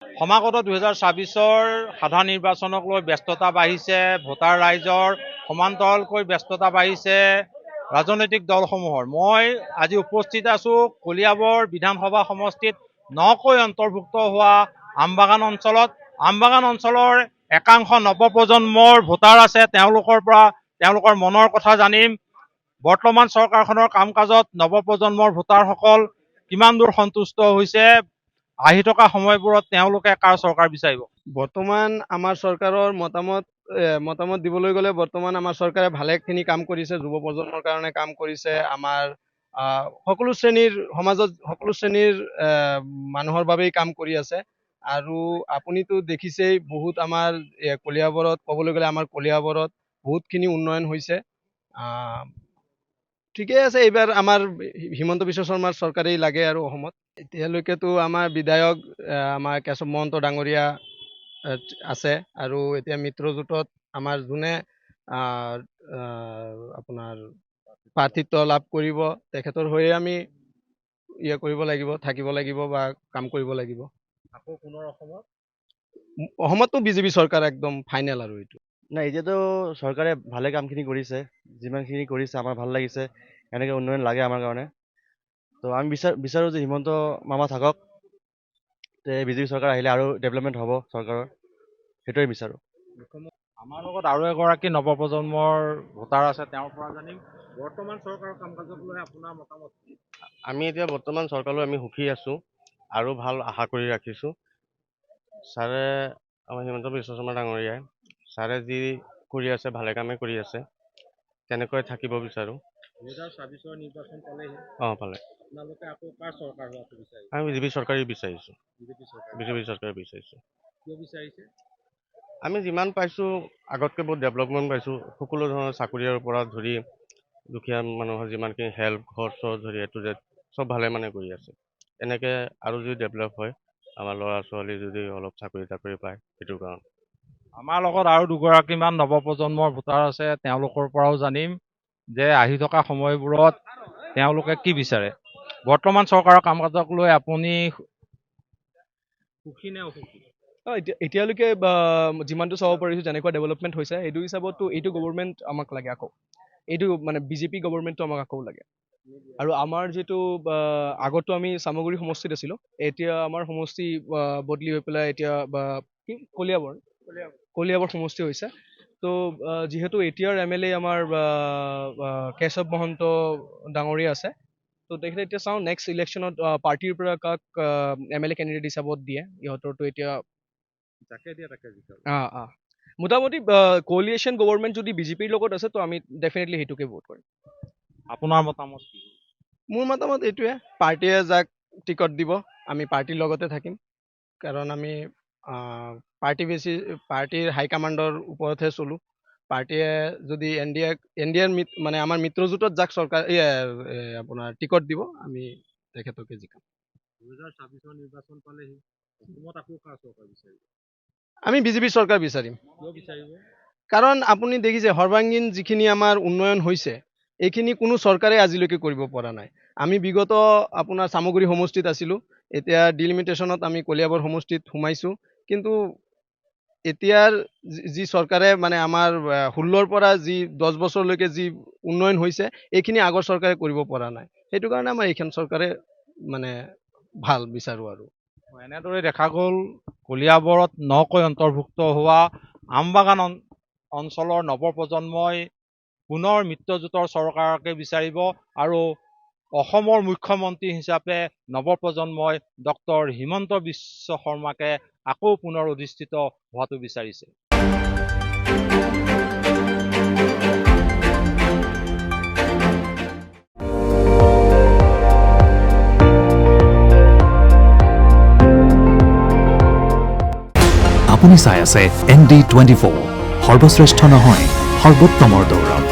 সমাগত 2024 সাধাৰণ নিৰ্বাচনক লৈ ব্যস্ততা বাঢ়িছে, ভোটাৰ ৰাইজৰ সমান্তৰালকৈ ব্যস্ততা বাঢ়িছে ৰাজনৈতিক দলসমূহৰ। মই আজি উপস্থিত আছো কলিয়াবৰ বিধানসভা সমষ্টিত নকৈ অন্তৰ্ভুক্ত হোৱা আমবাগান অঞ্চলত। আমবাগান অঞ্চলৰ একাংশ নৱপ্ৰজন্মৰ ভোটাৰ আছে, তেওঁলোকৰ মনৰ কথা জানিম। বৰ্তমান চৰকাৰখনৰ কাম কাজত নৱপ্ৰজন্মৰ ভোটাৰসকল কিমান দূৰ সন্তুষ্ট হৈছে, আহি থকা সময়বোৰত তেওঁলোকে কাৰ চৰকাৰ বিচাৰিব? বৰ্তমান আমাৰ চৰকাৰৰ মতামত দিবলৈ গ'লে বৰ্তমান আমাৰ চৰকাৰে ভালেখিনি কাম কৰিছে, যুৱ প্ৰজন্মৰ কাৰণে কাম কৰিছে। আমাৰ সমাজত সকলো শ্ৰেণীৰ মানুহৰ বাবেই কাম কৰি আছে। আৰু আপুনিতো দেখিছেই বহুত আমাৰ কলিয়াবৰত ক'বলৈ গ'লে আমাৰ কলিয়াবৰত বহুতখিনি উন্নয়ন হৈছে। ঠিকে আছে, এইবাৰ আমাৰ হিমন্ত বিশ্ব শৰ্মাৰ চৰকাৰেই লাগে আৰু অসমত। এতিয়ালৈকেতো আমাৰ বিধায়ক আমাৰ কেশৱ মহন্ত ডাঙৰীয়া আছে, আৰু এতিয়া মিত্ৰজোঁটত আমাৰ যোনে আপোনাৰ প্ৰাৰ্থিত্ব লাভ কৰিব তেখেতৰ হৈয়ে আমি কৰিব লাগিব, থাকিব লাগিব বা কাম কৰিব লাগিব। আকৌ পুনৰ অসমততো বিজেপি চৰকাৰ একদম ফাইনেল আৰু এইটো। নাই, এতিয়াতো চৰকাৰে ভালে কামখিনি কৰিছে, যিমানখিনি কৰিছে আমাৰ ভাল লাগিছে। এনেকৈ উন্নয়ন লাগে আমাৰ কাৰণে। তো আমি বিচাৰোঁ যে হিমন্ত মামা থাকক, বিজেপি চৰকাৰ আহিলে আৰু ডেভেলপমেণ্ট হ'ব চৰকাৰৰ, সেইটোৱে বিচাৰোঁ। আমাৰ লগত আৰু এগৰাকী নৱপ্ৰজন্মৰ ভোটাৰ আছে, তেওঁৰ পৰা জানিম বৰ্তমান চৰকাৰৰ কাম কাজক লৈ আপোনাৰ মতামত কি? আমি এতিয়া বৰ্তমান চৰকাৰলৈ আমি সুখী আছোঁ আৰু ভাল আশা কৰি ৰাখিছোঁ। ছাৰে আমাৰ হিমন্ত বিশ্ব শৰ্মা ডাঙৰীয়াই ছাৰে যি কৰি আছে ভালে কামে কৰি আছে, তেনেকৈ থাকিব বিচাৰোঁ। 2024 নিৰ্বাচন পালেহি। পালে। আপোনালোকে আকৌ কাৰ চৰকাৰ হোৱাটো বিচাৰিছে? আমি বিজেপি চৰকাৰেই বিচাৰিছোঁ। বিজেপি চৰকাৰ বিচাৰিছে। কিয় বিচাৰিছে? আমি যিমান পাইছোঁ আগতকৈ বহুত ডেভেলপমেণ্ট পাইছোঁ। সকলো ধৰণৰ চাকৰিৰ পৰা ধৰি দুখীয়া মানুহৰ যিমানখিনি হেল্প খৰচৰ ধৰি চব ভালে মানে কৰি আছে। এনেকৈ আৰু যদি ডেভেলপ হয়, আমাৰ ল'ৰা ছোৱালী যদি অলপ চাকৰি পায়, সেইটো কাৰণ। আমাৰ লগত আৰু দুগৰাকীমান নৱপ্ৰজন্মৰ ভোটাৰ আছে, তেওঁলোকৰ পৰাও জানিম যে আহি থকা সময়বোৰত তেওঁলোকে কি বিচাৰে। বৰ্তমান চৰকাৰৰ কাম কাজক লৈ আপুনি সুখী নে অসুখী? এতিয়ালৈকে যিমানটো চাব পাৰিছোঁ, যেনেকুৱা ডেভেলপমেণ্ট হৈছে সেইটো হিচাপততো এইটো গভৰ্ণমেণ্ট আমাক লাগে আকৌ। এইটো মানে বিজেপি গভৰ্ণমেণ্টটো আমাক আকৌ লাগে। আৰু আমাৰ যিটো আগতো আমি চামগুৰি সমষ্টিত আছিলোঁ, এতিয়া আমাৰ সমষ্টি বদলি হৈ পেলাই এতিয়া কলিয়াবৰ সমষ্টি হৈছে। তো যিহেতু এতিয়াৰ MLA আমাৰ কেশৱ মহন্ত ডাঙৰীয়া আছে, তো তেখেতে এতিয়া চাওঁ নেক্সট ইলেকশ্যনত পাৰ্টিৰ পৰা কাক MLA কেণ্ডিডেট হিচাপত দিয়ে। ইহঁতৰতো এতিয়া মোটামুটি কোলিয়েশ্যন গভৰ্ণমেণ্ট যদি বিজেপিৰ লগত আছে, তো আমি ডেফিনেটলি সেইটোকে ভোট কৰিম। আপোনাৰ মতামত কি? মোৰ মতামত এইটোৱে, পাৰ্টীয়ে যাক টিকট দিব আমি পাৰ্টীৰ লগতে থাকিম। কাৰণ আমি পাৰ্টীৰ হাইকমাণ্ডৰ ওপৰতহে চলোঁ। পাৰ্টীয়ে যদি NDA মানে আমাৰ মিত্ৰজোঁটত যাক চৰকাৰ আপোনাৰ টিকট দিব, আমি তেখেতকে জিকাম। 2024 নিৰ্বাচন পালেহি, অসমত আকৌ কাৰ চৰকাৰ বিচাৰিব? আমি বিজেপি চৰকাৰ বিচাৰিম। কিয় বিচাৰিব? কাৰণ আপুনি দেখিছে সৰ্বাংগীন যিখিনি আমাৰ উন্নয়ন হৈছে, এইখিনি কোনো চৰকাৰে আজিলৈকে কৰিব পৰা নাই। আমি বিগত আপোনাৰ চামগুৰি সমষ্টিত আছিলোঁ, এতিয়া ডিলিমিটেশ্যনত আমি কলিয়াবৰ সমষ্টিত সোমাইছোঁ। কিন্তু এতিয়াৰ যি চৰকাৰে মানে আমাৰ 16ৰ পৰা যি 10 বছৰলৈকে যি উন্নয়ন হৈছে, এইখিনি আগৰ চৰকাৰে কৰিব পৰা নাই। সেইটো কাৰণে আমাৰ এইখন চৰকাৰে মানে ভাল বিচাৰোঁ আৰু। এনেদৰে দেখা গ'ল কলিয়াবৰত নকৈ অন্তৰ্ভুক্ত হোৱা আমবাগান অঞ্চলৰ নৱপ্ৰজন্মই পুনৰ মিত্ৰজোঁটৰ চৰকাৰকে বিচাৰিব, আৰু অসমৰ মুখ্যমন্ত্ৰী হিচাপে নৱপ্ৰজন্মই ডক্টৰ হিমন্ত বিশ্ব শৰ্মাকে আকৌ পুনৰ অধিষ্ঠিত হোৱাটো বিচাৰিছে। আপুনি চাই আছে ND24, সৰ্বশ্ৰেষ্ঠ নহয় সৰ্বোত্তমৰ দৌৰত।